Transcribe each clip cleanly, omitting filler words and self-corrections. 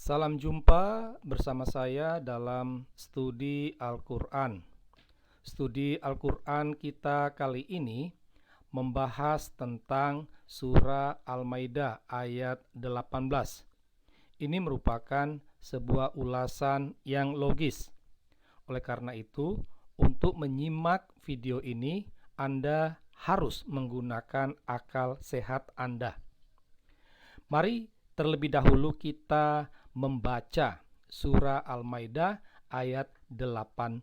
Salam jumpa bersama saya dalam studi Al-Quran. Studi Al-Quran kita kali ini membahas tentang surah Al-Maidah ayat 18. Ini merupakan sebuah ulasan yang logis. Oleh karena itu, untuk menyimak video ini, Anda harus menggunakan akal sehat Anda. Mari terlebih dahulu kita membaca surah Al-Maidah ayat 18.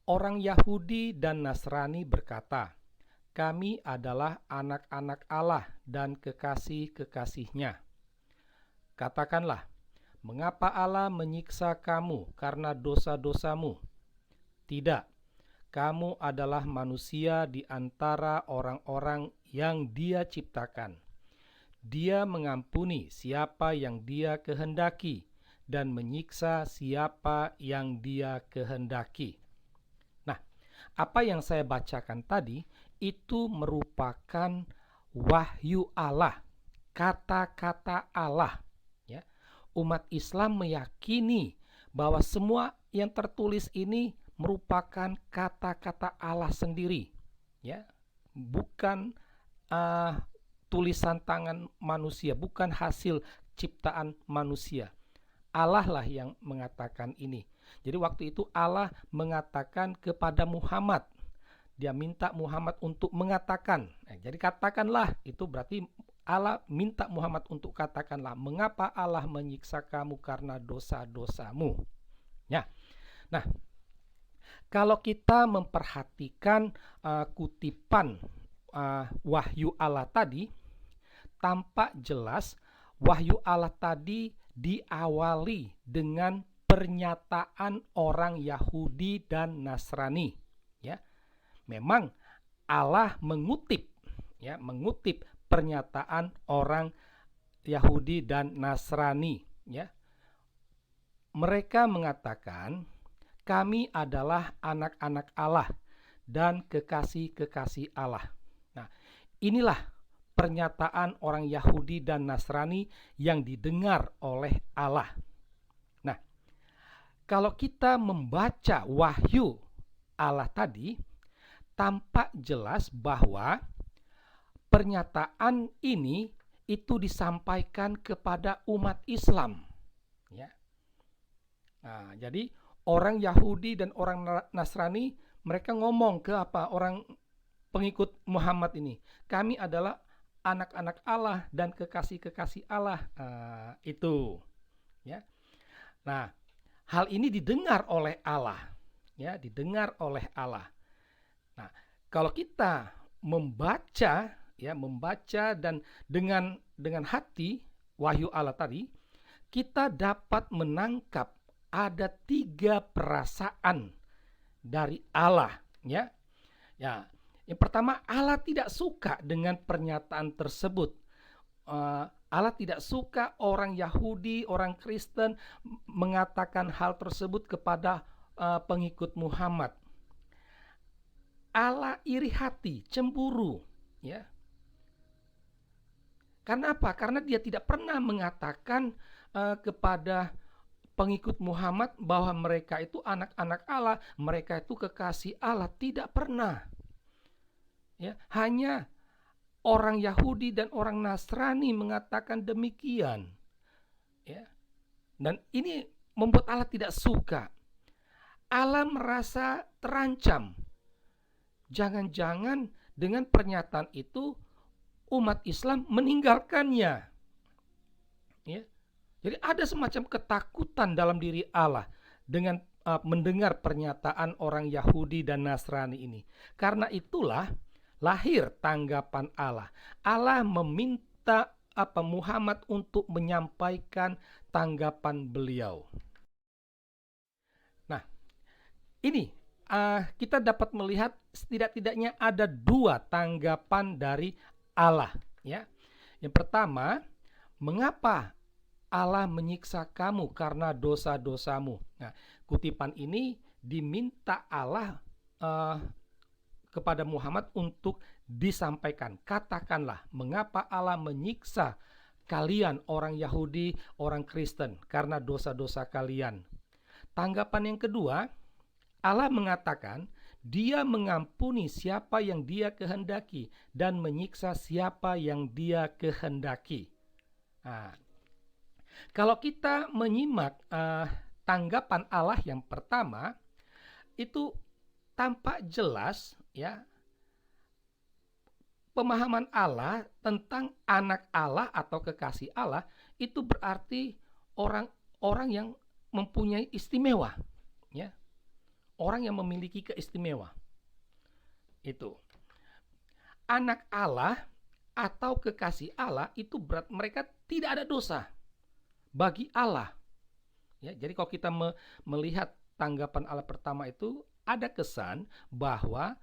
Orang Yahudi dan Nasrani berkata, "Kami adalah anak-anak Allah dan kekasih-kekasih-Nya." Katakanlah, mengapa Allah menyiksa kamu karena dosa-dosamu? Tidak, kamu adalah manusia di antara orang-orang yang Dia ciptakan. Dia mengampuni siapa yang Dia kehendaki dan menyiksa siapa yang Dia kehendaki. Nah, apa yang saya bacakan tadi itu merupakan wahyu Allah, kata-kata Allah. Ya, umat Islam meyakini bahwa semua yang tertulis ini merupakan kata-kata Allah sendiri, ya, bukan tulisan tangan manusia, bukan hasil ciptaan manusia. Allah lah yang mengatakan ini. Jadi waktu itu Allah mengatakan kepada Muhammad, Dia minta Muhammad untuk mengatakan. Jadi katakanlah, itu berarti Allah minta Muhammad untuk katakanlah, mengapa Allah menyiksa kamu karena dosa-dosamu. Ya. Nah, kalau kita memperhatikan kutipan wahyu Allah tadi, tampak jelas wahyu Allah tadi diawali dengan pernyataan orang Yahudi dan Nasrani. Ya, memang Allah mengutip pernyataan orang Yahudi dan Nasrani. Ya, mereka mengatakan, kami adalah anak-anak Allah dan kekasih-kekasih Allah. Nah, inilah pernyataan orang Yahudi dan Nasrani yang didengar oleh Allah. Nah, kalau kita membaca wahyu Allah tadi, tampak jelas bahwa pernyataan ini itu disampaikan kepada umat Islam. Ya. Nah, jadi orang Yahudi dan orang Nasrani, mereka ngomong ke orang pengikut Muhammad ini, kami adalah anak-anak Allah dan kekasih-kekasih Allah. Itu, ya. Nah, hal ini didengar oleh Allah, ya, didengar oleh Allah. Nah, kalau kita membaca dan dengan hati wahyu Allah tadi, kita dapat menangkap ada 3 perasaan dari Allah, ya. Ya, yang pertama, Allah tidak suka dengan pernyataan tersebut. Allah tidak suka orang Yahudi, orang Kristen mengatakan hal tersebut kepada pengikut Muhammad. Allah iri hati, cemburu, ya. Karena apa? Karena Dia tidak pernah mengatakan kepada pengikut Muhammad bahwa mereka itu anak-anak Allah, mereka itu kekasih Allah. Tidak pernah. Ya, hanya orang Yahudi dan orang Nasrani mengatakan demikian. Ya. Dan ini membuat Allah tidak suka. Allah merasa terancam. Jangan-jangan dengan pernyataan itu umat Islam meninggalkannya. Ya. Jadi ada semacam ketakutan dalam diri Allah dengan mendengar pernyataan orang Yahudi dan Nasrani ini. Karena itulah lahir tanggapan Allah. Allah meminta Muhammad untuk menyampaikan tanggapan beliau. Nah, ini kita dapat melihat setidak-tidaknya ada 2 tanggapan dari Allah. Ya, yang pertama, mengapa Allah menyiksa kamu karena dosa-dosamu. Nah, kutipan ini diminta Allah kepada Muhammad untuk disampaikan. Katakanlah, mengapa Allah menyiksa kalian orang Yahudi, orang Kristen, karena dosa-dosa kalian. Tanggapan yang kedua, Allah mengatakan Dia mengampuni siapa yang Dia kehendaki dan menyiksa siapa yang Dia kehendaki. Nah, kalau kita menyimak tanggapan Allah yang pertama, itu tampak jelas ya, pemahaman Allah tentang anak Allah atau kekasih Allah itu berarti orang-orang yang mempunyai istimewa, ya, orang yang memiliki keistimewa. Itu anak Allah atau kekasih Allah itu berat, mereka tidak ada dosa bagi Allah. Ya, jadi kalau kita melihat tanggapan Allah pertama itu ada kesan bahwa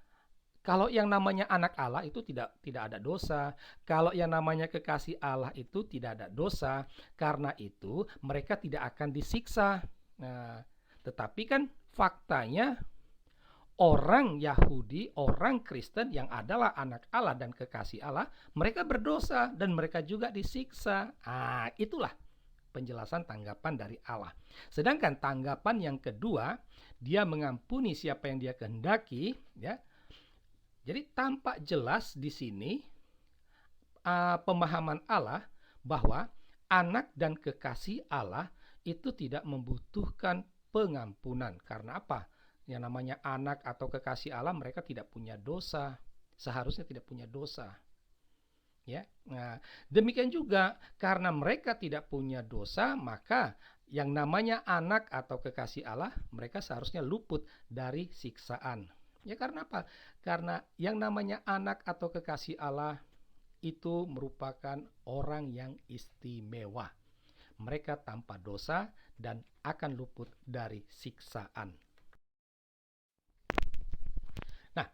kalau yang namanya anak Allah itu tidak ada dosa. Kalau yang namanya kekasih Allah itu tidak ada dosa. Karena itu mereka tidak akan disiksa. Nah, tetapi kan faktanya orang Yahudi, orang Kristen yang adalah anak Allah dan kekasih Allah, mereka berdosa dan mereka juga disiksa. Ah, itulah penjelasan tanggapan dari Allah. Sedangkan tanggapan yang kedua, Dia mengampuni siapa yang Dia kehendaki, ya. Jadi tampak jelas di sini pemahaman Allah bahwa anak dan kekasih Allah itu tidak membutuhkan pengampunan. Karena apa? Yang namanya anak atau kekasih Allah, mereka tidak punya dosa. Seharusnya tidak punya dosa. Ya. Nah, demikian juga karena mereka tidak punya dosa, maka yang namanya anak atau kekasih Allah, mereka seharusnya luput dari siksaan. Ya, karena apa? Karena yang namanya anak atau kekasih Allah itu merupakan orang yang istimewa. Mereka tanpa dosa dan akan luput dari siksaan. Nah,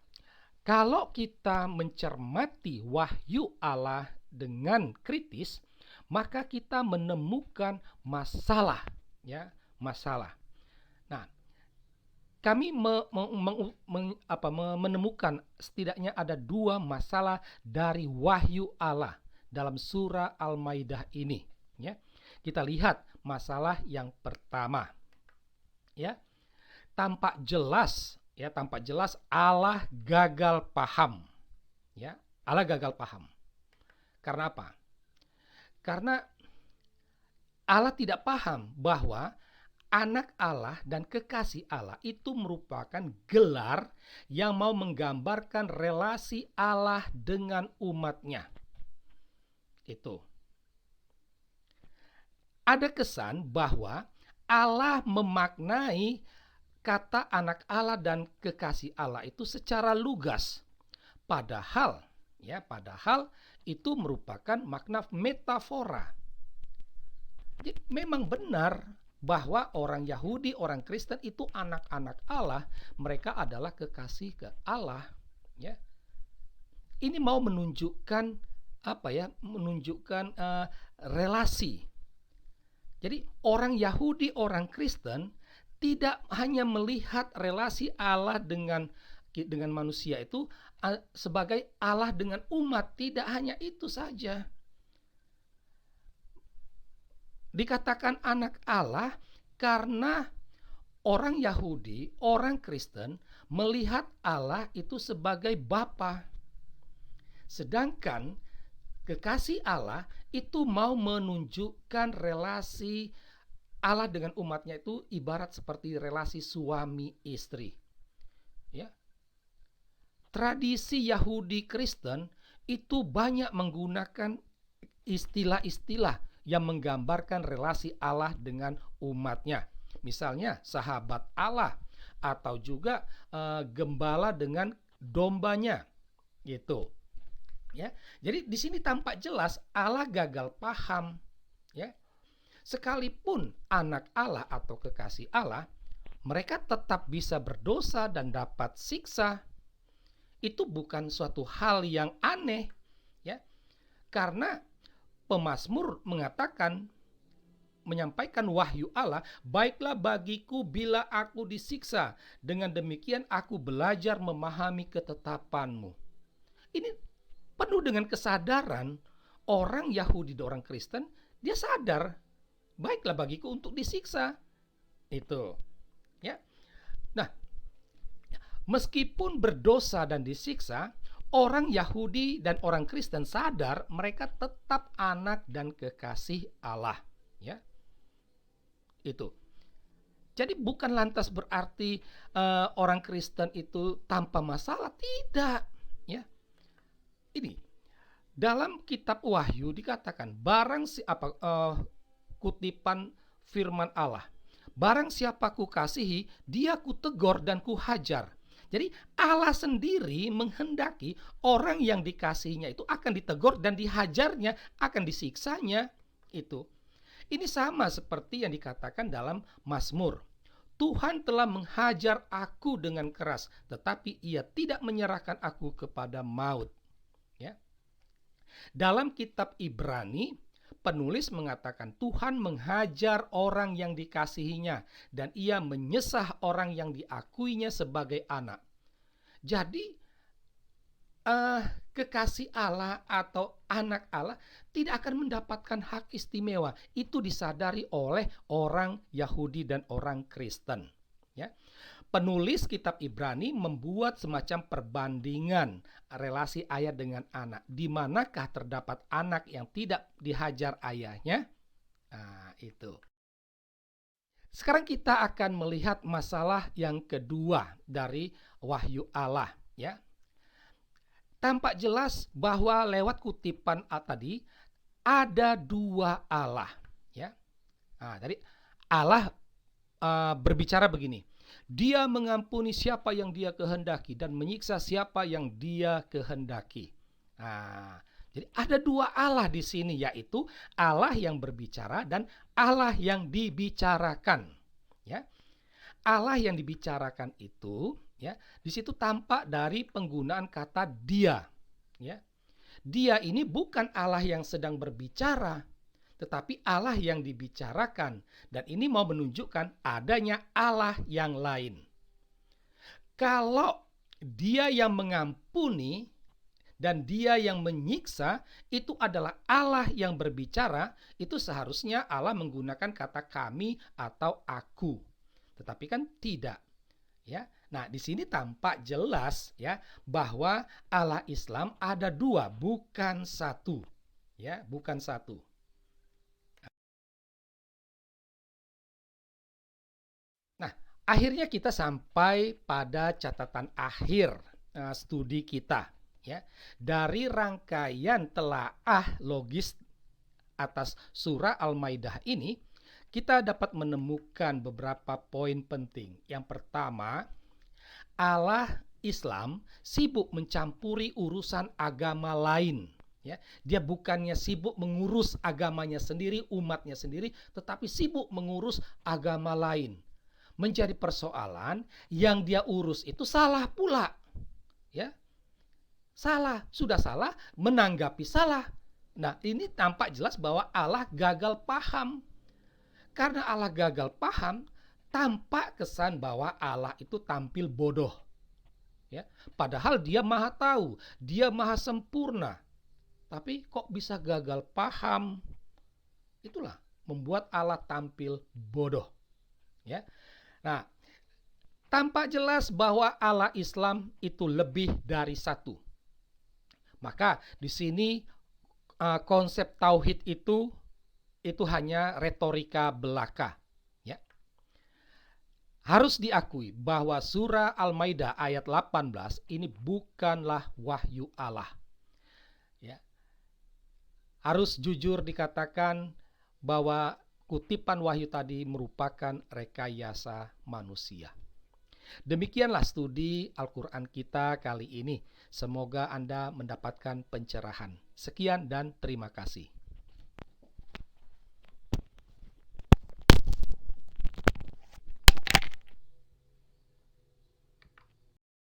kalau kita mencermati wahyu Allah dengan kritis, maka kita menemukan masalah, ya, masalah. Nah, kami menemukan setidaknya ada 2 masalah dari wahyu Allah dalam surah Al-Maidah ini. Ya, kita lihat masalah yang pertama. Ya, tampak jelas Allah gagal paham. Ya, Allah gagal paham. Karena apa? Karena Allah tidak paham bahwa anak Allah dan kekasih Allah itu merupakan gelar yang mau menggambarkan relasi Allah dengan umatnya. Itu. Ada kesan bahwa Allah memaknai kata anak Allah dan kekasih Allah itu secara lugas. Padahal itu merupakan makna metafora. Jadi memang benar bahwa orang Yahudi, orang Kristen itu anak-anak Allah, mereka adalah kekasih ke Allah, ya. Ini mau menunjukkan relasi. Jadi orang Yahudi, orang Kristen tidak hanya melihat relasi Allah dengan manusia itu sebagai Allah dengan umat, tidak hanya itu saja. Dikatakan anak Allah karena orang Yahudi, orang Kristen melihat Allah itu sebagai Bapa. Sedangkan kekasih Allah itu mau menunjukkan relasi Allah dengan umatnya itu ibarat seperti relasi suami istri. Ya. Tradisi Yahudi Kristen itu banyak menggunakan istilah-istilah yang menggambarkan relasi Allah dengan umatnya. Misalnya sahabat Allah atau juga gembala dengan dombanya. Gitu. Ya. Jadi di sini tampak jelas Allah gagal paham, ya. Sekalipun anak Allah atau kekasih Allah, mereka tetap bisa berdosa dan dapat siksa. Itu bukan suatu hal yang aneh, ya. Karena pemazmur menyampaikan wahyu Allah, baiklah bagiku bila aku disiksa, dengan demikian aku belajar memahami ketetapanmu. Ini penuh dengan kesadaran orang Yahudi dan orang Kristen, dia sadar, baiklah bagiku untuk disiksa. Itu, ya. Nah, meskipun berdosa dan disiksa, orang Yahudi dan orang Kristen sadar mereka tetap anak dan kekasih Allah, ya. Itu. Jadi bukan lantas berarti orang Kristen itu tanpa masalah, tidak, ya. Ini dalam kitab Wahyu dikatakan kutipan firman Allah. Barang siapa kukasihi, dia kutegur dan kuhajar. Jadi Allah sendiri menghendaki orang yang dikasihinya itu akan ditegur dan dihajarnya, akan disiksanya. Itu. Ini sama seperti yang dikatakan dalam Mazmur. Tuhan telah menghajar aku dengan keras, tetapi ia tidak menyerahkan aku kepada maut. Ya. Dalam kitab Ibrani, penulis mengatakan Tuhan menghajar orang yang dikasihinya dan ia menyesah orang yang diakuinya sebagai anak. Jadi kekasih Allah atau anak Allah tidak akan mendapatkan hak istimewa. Itu disadari oleh orang Yahudi dan orang Kristen. Ya. Penulis kitab Ibrani membuat semacam perbandingan relasi ayah dengan anak. Di manakah terdapat anak yang tidak dihajar ayahnya? Nah, itu. Sekarang kita akan melihat masalah yang kedua dari wahyu Allah, ya. Tampak jelas bahwa lewat kutipan tadi ada dua Allah, ya. Nah, jadi Allah berbicara begini. Dia mengampuni siapa yang dia kehendaki dan menyiksa siapa yang dia kehendaki. Nah, jadi ada dua Allah di sini, yaitu Allah yang berbicara dan Allah yang dibicarakan, ya. Allah yang dibicarakan itu, ya, di situ tampak dari penggunaan kata dia, ya. Dia ini bukan Allah yang sedang berbicara, tetapi Allah yang dibicarakan, dan ini mau menunjukkan adanya Allah yang lain. Kalau dia yang mengampuni dan dia yang menyiksa itu adalah Allah yang berbicara, itu seharusnya Allah menggunakan kata kami atau aku. Tetapi kan tidak, ya. Nah, di sini tampak jelas, ya, bahwa Allah Islam ada dua, bukan satu, ya, bukan satu. Nah, akhirnya kita sampai pada catatan akhir studi kita, ya. Dari rangkaian telaah logis atas surah Al-Maidah ini, kita dapat menemukan beberapa poin penting. Yang pertama, Allah Islam sibuk mencampuri urusan agama lain. Ya, dia bukannya sibuk mengurus agamanya sendiri, umatnya sendiri, tetapi sibuk mengurus agama lain. Menjadi persoalan yang dia urus itu salah pula. Ya, salah, sudah salah, menanggapi salah. Nah, ini tampak jelas bahwa Allah gagal paham. Karena Allah gagal paham, tampak kesan bahwa Allah itu tampil bodoh. Ya, padahal dia maha tahu, dia maha sempurna. Tapi kok bisa gagal paham? Itulah membuat Allah tampil bodoh. Ya. Nah, tampak jelas bahwa Allah Islam itu lebih dari satu. Maka di sini konsep tauhid itu hanya retorika belaka, ya. Harus diakui bahwa surah Al-Maidah ayat 18 ini bukanlah wahyu Allah, ya. Harus jujur dikatakan bahwa kutipan wahyu tadi merupakan rekayasa manusia. Demikianlah studi Al-Quran kita kali ini. Semoga Anda mendapatkan pencerahan. Sekian dan terima kasih.